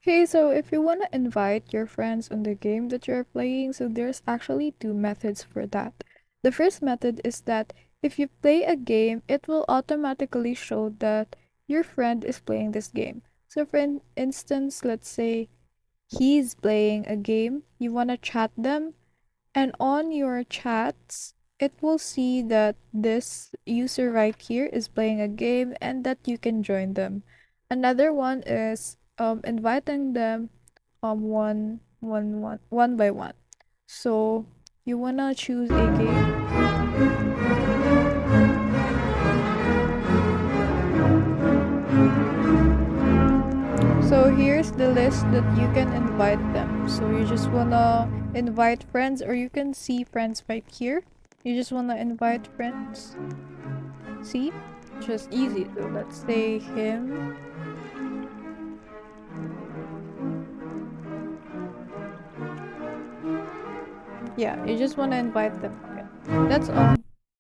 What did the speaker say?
Okay, so if you want to invite your friends on the game that you're playing, so there's actually two methods for that. The first method is that if you play a game, it will automatically show that your friend is playing this game. So, for instance, let's say he's playing a game, you want to chat them, and on your chats, it will see that this user right here is playing a game and that you can join them. Another one is inviting them one by one. So you wanna choose a game. So here's the list that you can invite them. So you just wanna invite friends, or you can see friends right here. You just wanna invite friends. See? Just easy. So let's say him. Yeah, you just wanna invite them. Okay. That's all.